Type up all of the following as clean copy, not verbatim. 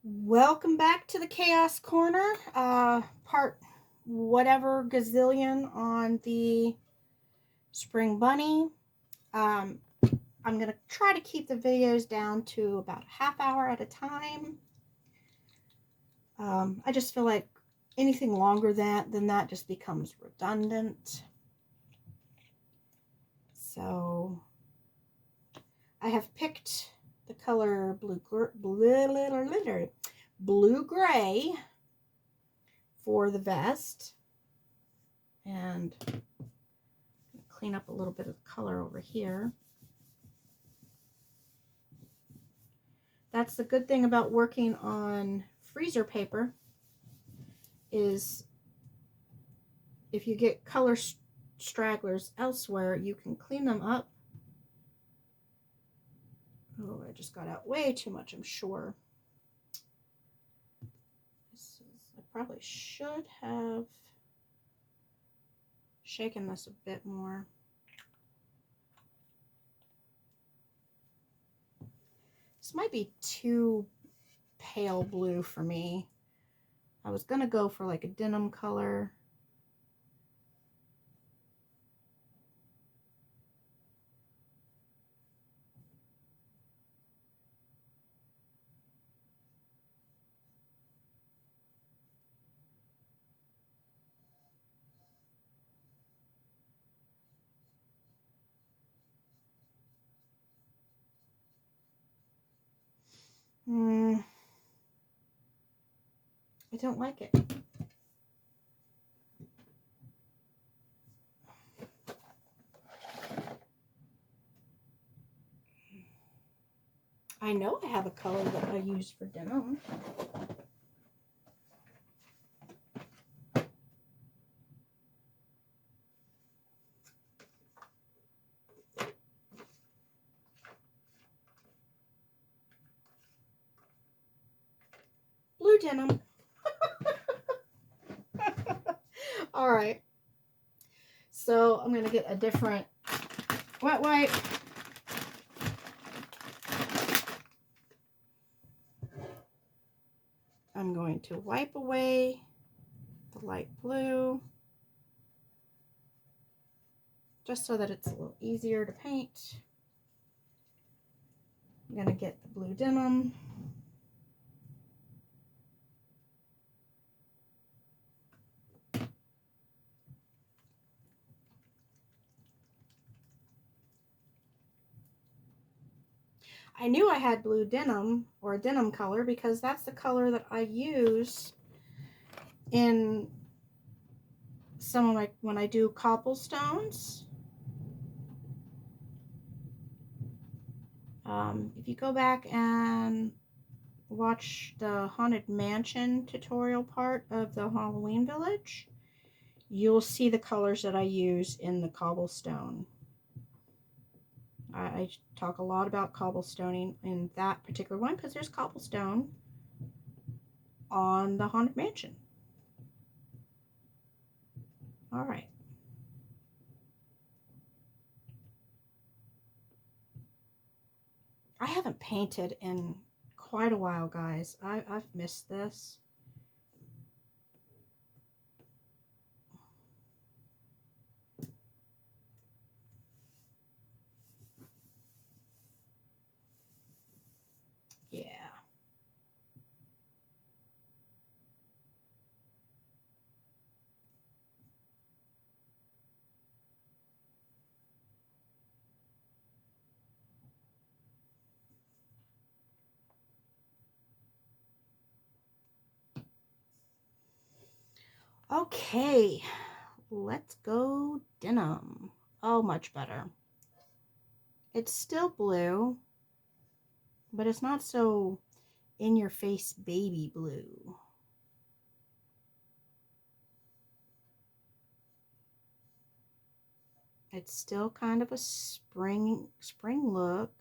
Welcome back to the Chaos Corner, part whatever gazillion on the Spring Bunny. I'm going to try to keep the videos down to about a half hour at a time. I just feel like anything longer than that just becomes redundant. So I have picked the color blue gray for the vest, and clean up a little bit of color over here. That's the good thing about working on freezer paper, is if you get color stragglers elsewhere, you can clean them up. Oh, I just got out way too much, I'm sure. I probably should have shaken this a bit more. This might be too pale blue for me. I was gonna go for like a denim color. I don't like it. I know I have a color that I use for denim. Blue denim. All right. So I'm going to get a different wet wipe. I'm going to wipe away the light blue, just so that it's a little easier to paint. I'm going to get the blue denim. I knew I had blue denim, or a denim color, because that's the color that I use in some of my, when I do cobblestones. If you go back and watch the Haunted Mansion tutorial part of the Halloween Village, you'll see the colors that I use in the cobblestone. I talk a lot about cobblestoning in that particular one because there's cobblestone on the Haunted Mansion. All right. I haven't painted in quite a while, guys. I've missed this. Yeah. Okay, let's go denim. Oh, much better. It's still blue, but it's not so in-your-face baby blue. It's still kind of a spring look.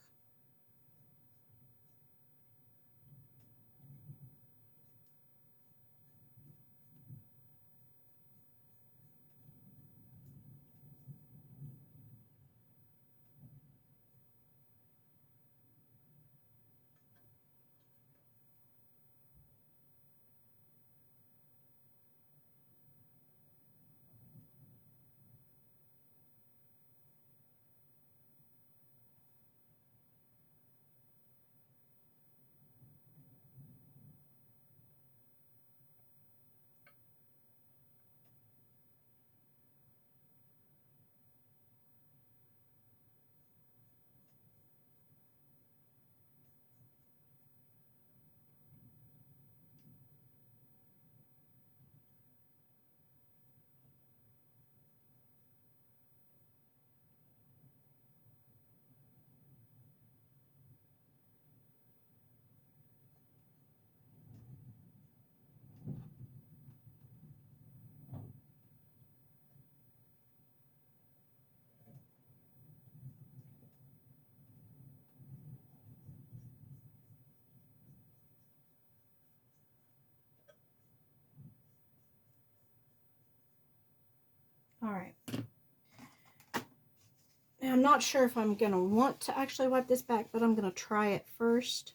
All right. Now, I'm not sure if I'm going to want to actually wipe this back, but I'm going to try it first.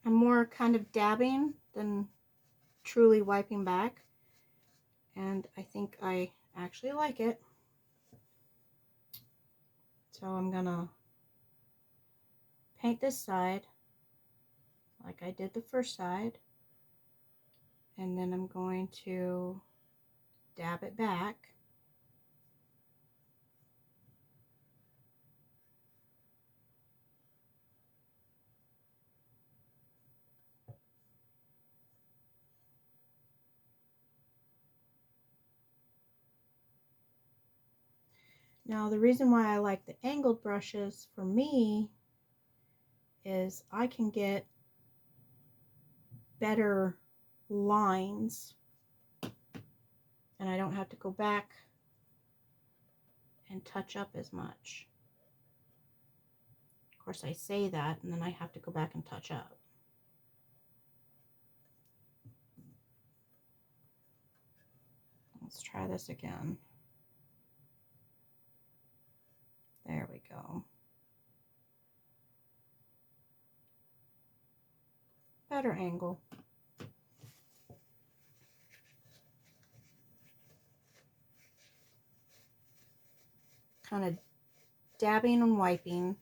I'm more kind of dabbing than truly wiping back, and I think I actually like it. So I'm gonna paint this side like I did the first side, and then I'm going to dab it back. Now, the reason why I like the angled brushes for me is I can get better lines and I don't have to go back and touch up as much. Of course, I say that and then I have to go back and touch up. Let's try this again. There we go. Better angle. Kind of dabbing and wiping.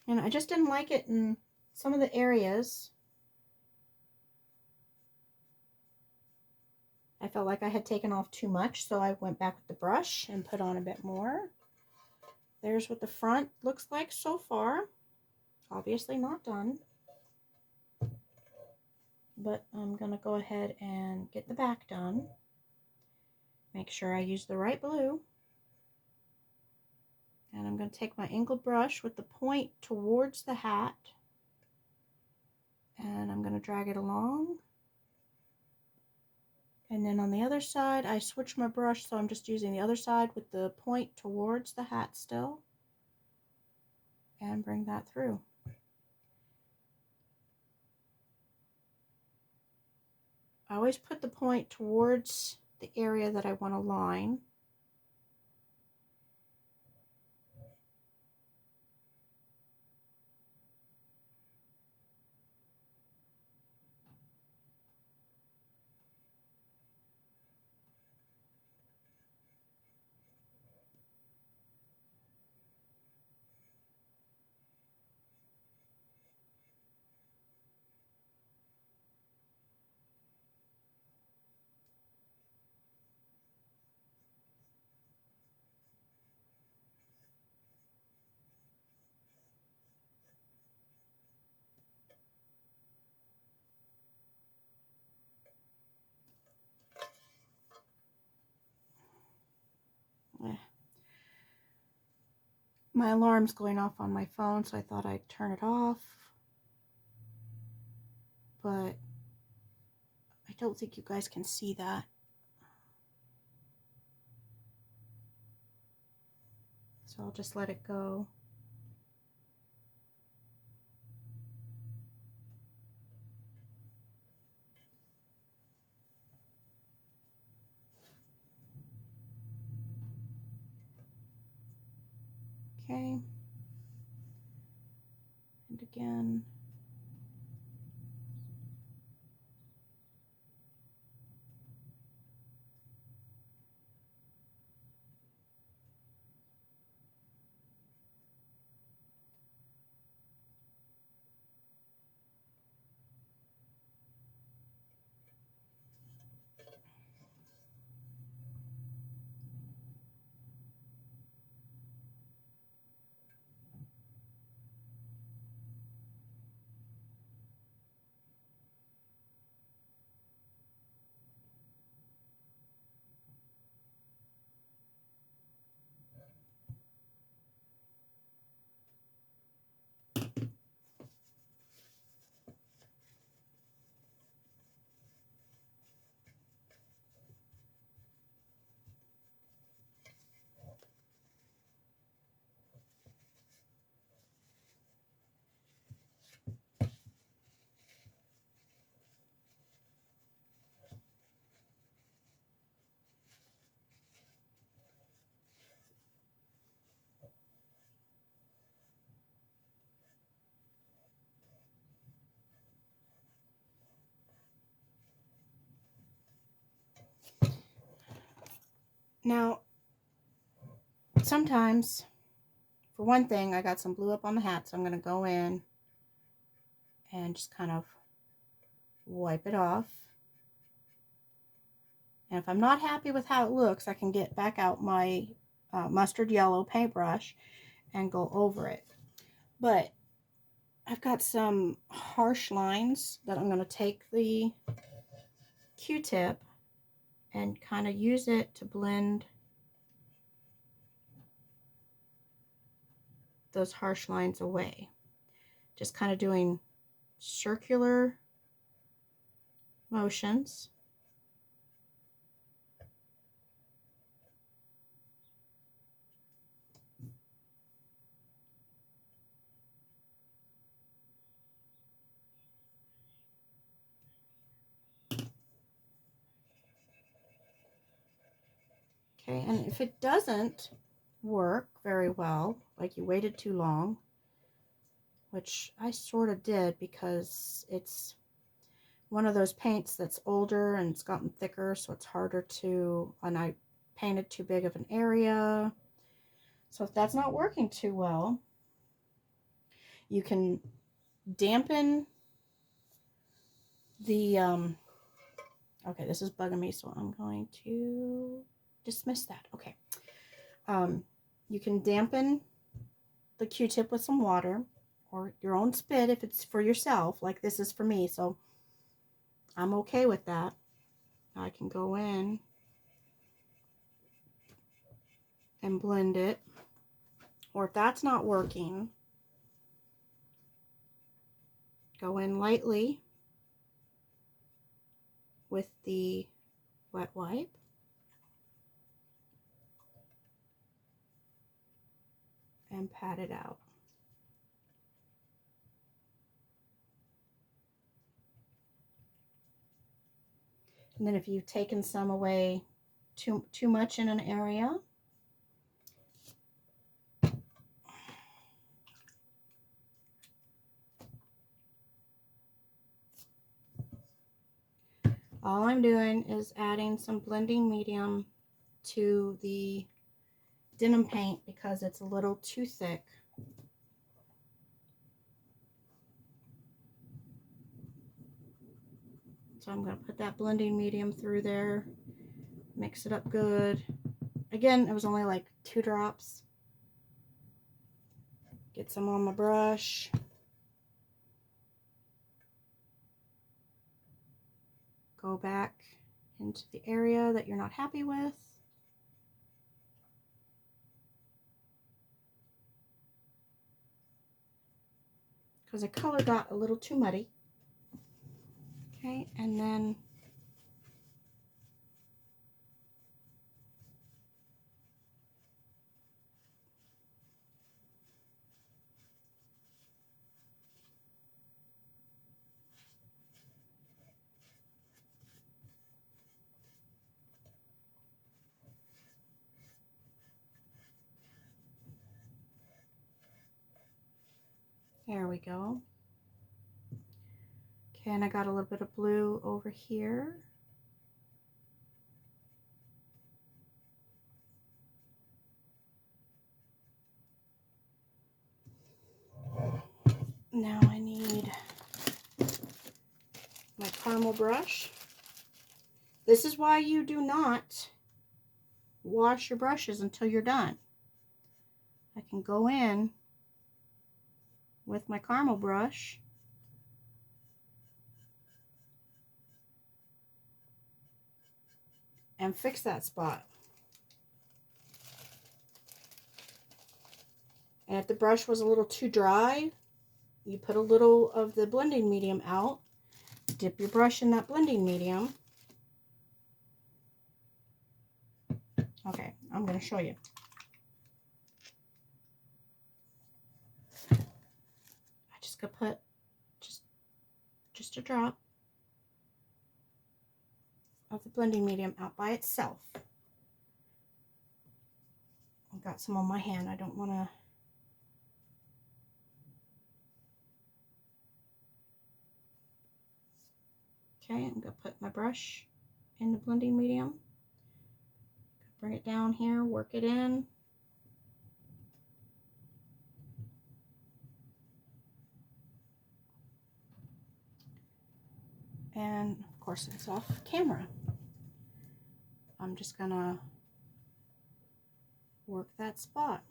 And I just didn't like it in some of the areas. I felt like I had taken off too much, so I went back with the brush and put on a bit more. There's what the front looks like so far. Obviously not done. But I'm going to go ahead and get the back done. Make sure I use the right blue. And I'm going to take my angled brush with the point towards the hat. And I'm going to drag it along. And then on the other side, I switched my brush, so I'm just using the other side with the point towards the hat still. And bring that through. I always put the point towards the area that I want to line. My alarm's going off on my phone, so I thought I'd turn it off. But I don't think you guys can see that. So I'll just let it go. Okay. And again. Now, sometimes, for one thing, I got some blue up on the hat, so I'm going to go in and just kind of wipe it off. And if I'm not happy with how it looks, I can get back out my mustard yellow paintbrush and go over it. But I've got some harsh lines that I'm going to take the Q-tip and kind of use it to blend those harsh lines away. Just kind of doing circular motions. Okay, and if it doesn't work very well, like you waited too long, which I sort of did because it's one of those paints that's older and it's gotten thicker, so it's harder to, and I painted too big of an area. So if that's not working too well, you can dampen the, okay, this is bugging me, so I'm going to dismiss that. Okay. You can dampen the Q-tip with some water or your own spit if it's for yourself, like this is for me, so I'm okay with that. I can go in and blend it, or if that's not working, go in lightly with the wet wipe and pat it out. And then if you've taken some away too much in an area, all I'm doing is adding some blending medium to the denim paint because it's a little too thick. So I'm going to put that blending medium through there, mix it up good. Again, it was only like 2 drops. Get some on my brush. Go back into the area that you're not happy with. Because the color got a little too muddy. Okay, and then There we go. Okay, and I got a little bit of blue over here. Now I need my Carmel brush. This is why you do not wash your brushes until you're done. I can go in with my Carmel brush and fix that spot. And if the brush was a little too dry, you put a little of the blending medium out, dip your brush in that blending medium. Okay, I'm going to show you. I just going to put just a drop of the blending medium out by itself. I've got some on my hand. I don't want to. Okay, I'm going to put my brush in the blending medium. Bring it down here, work it in. And of course it's off camera. I'm just going to work that spot.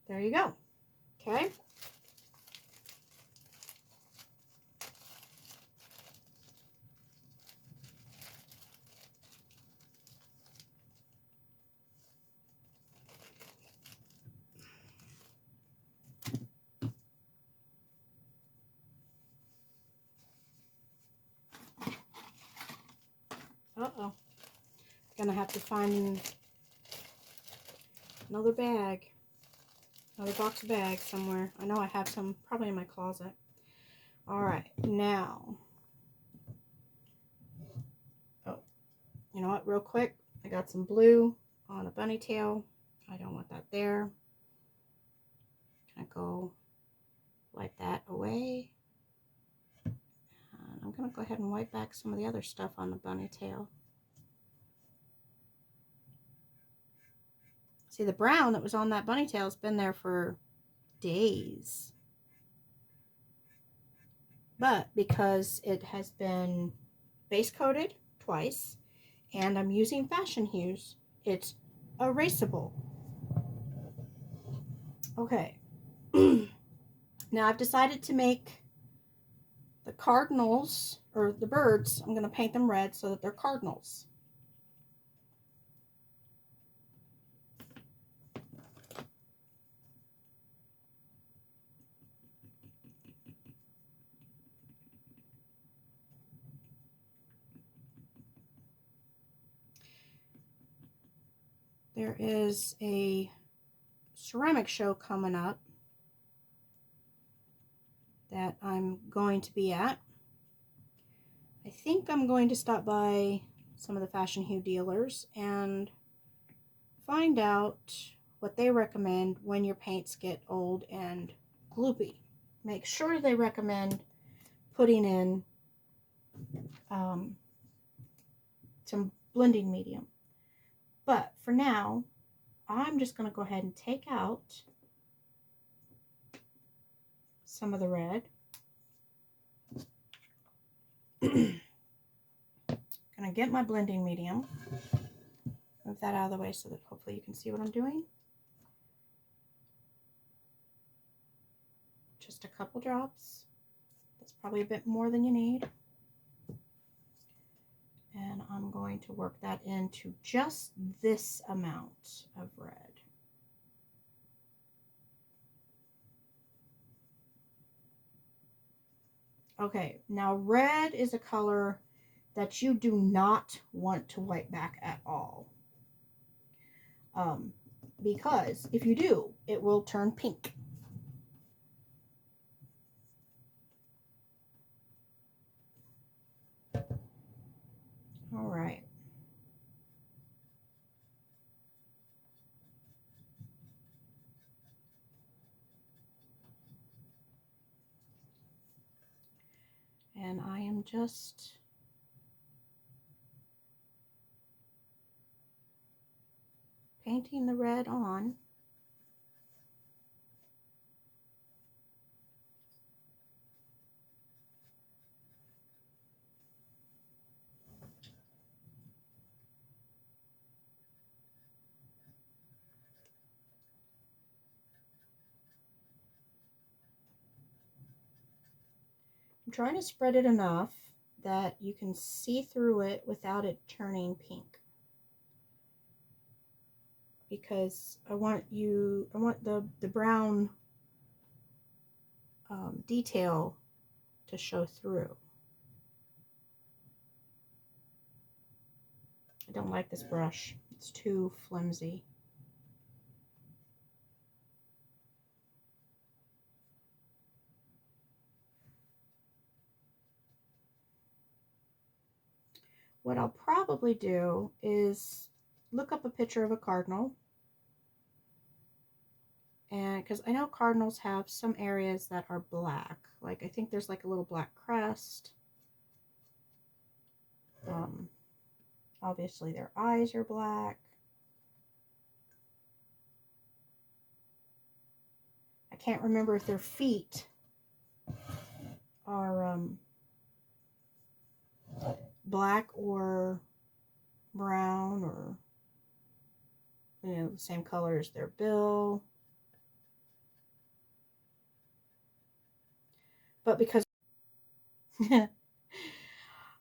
There you go. Okay. Uh-oh. Gonna have to find another bag. Another box of bags somewhere. I know I have some probably in my closet. Alright, now. Oh, you know what, real quick. I got some blue on a bunny tail. I don't want that there. Gonna go wipe that away. And I'm gonna go ahead and wipe back some of the other stuff on the bunny tail. See, the brown that was on that bunny tail has been there for days. But because it has been base coated twice and I'm using Fashenhues, it's erasable. Okay. Now I've decided to make the cardinals, or the birds, I'm going to paint them red so that they're cardinals. There is a ceramic show coming up that I'm going to be at. I think I'm going to stop by some of the Fashenhue dealers and find out what they recommend when your paints get old and gloopy. Make sure they recommend putting in some blending medium. But for now, I'm just going to go ahead and take out some of the red. Going to get my blending medium. Move that out of the way so that hopefully you can see what I'm doing. Just a couple drops. That's probably a bit more than you need. And I'm going to work that into just this amount of red. Okay, now red is a color that you do not want to wipe back at all. Because if you do, it will turn pink. All right. And I am just painting the red on. I'm trying to spread it enough that you can see through it without it turning pink. Because I want the brown detail to show through. I don't like this brush. It's too flimsy. What I'll probably do is look up a picture of a cardinal. And because I know cardinals have some areas that are black. Like I think there's like a little black crest. Obviously their eyes are black. I can't remember if their feet are black or brown, or the same color as their bill. But because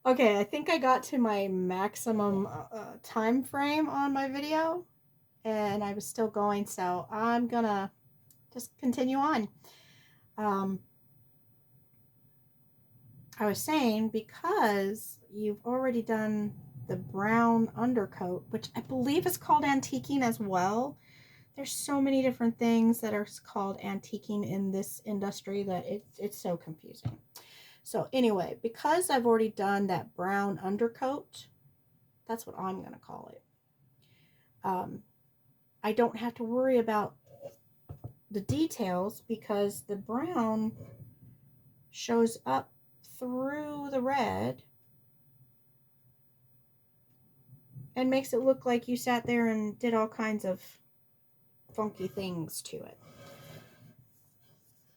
okay, I think I got to my maximum time frame on my video, and I was still going, so I'm gonna just continue on. I was saying, because you've already done the brown undercoat, which I believe is called antiquing as well. There's so many different things that are called antiquing in this industry that it's so confusing. So anyway, because I've already done that brown undercoat, that's what I'm going to call it. I don't have to worry about the details because the brown shows up through the red and makes it look like you sat there and did all kinds of funky things to it.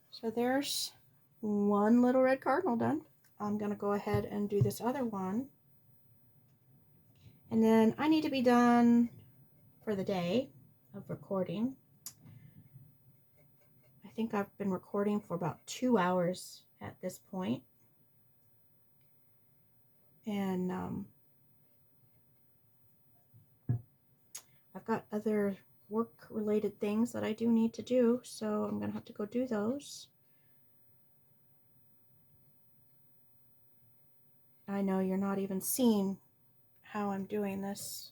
So there's one little red cardinal done. I'm going to go ahead and do this other one. And then I need to be done for the day of recording. I think I've been recording for about 2 hours at this point. And I've got other work-related things that I do need to do, so I'm going to have to go do those. I know you're not even seeing how I'm doing this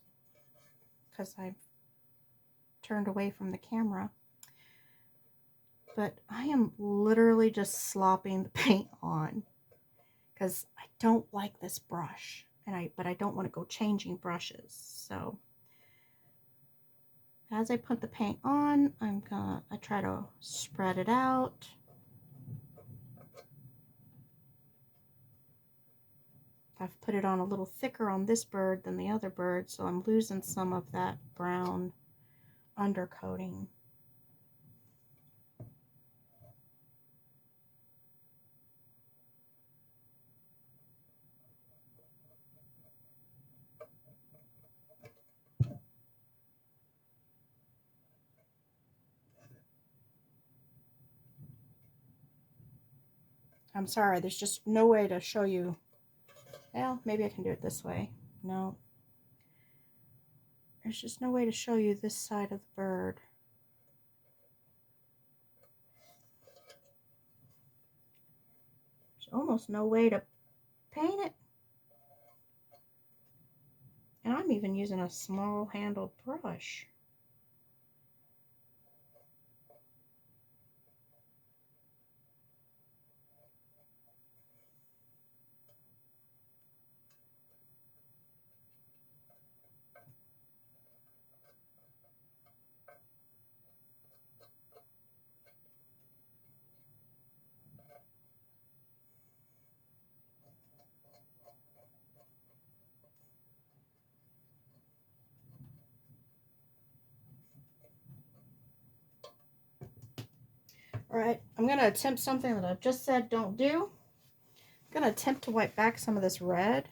because I've turned away from the camera. But I am literally just slopping the paint on because I don't like this brush, but I don't want to go changing brushes. So as I put the paint on, I try to spread it out. I've put it on a little thicker on this bird than the other bird, so I'm losing some of that brown undercoating. I'm sorry, there's just no way to show you. Well, maybe I can do it this way. No. There's just no way to show you this side of the bird. There's almost no way to paint it. And I'm even using a small handled brush. Alright, I'm going to attempt something that I've just said don't do. I'm going to attempt to wipe back some of this red.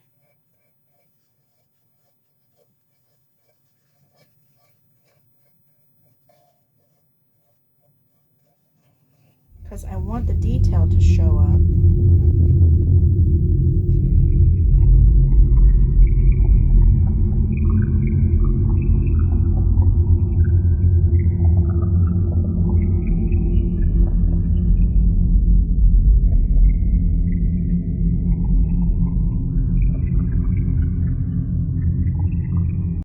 Because I want the detail to show up.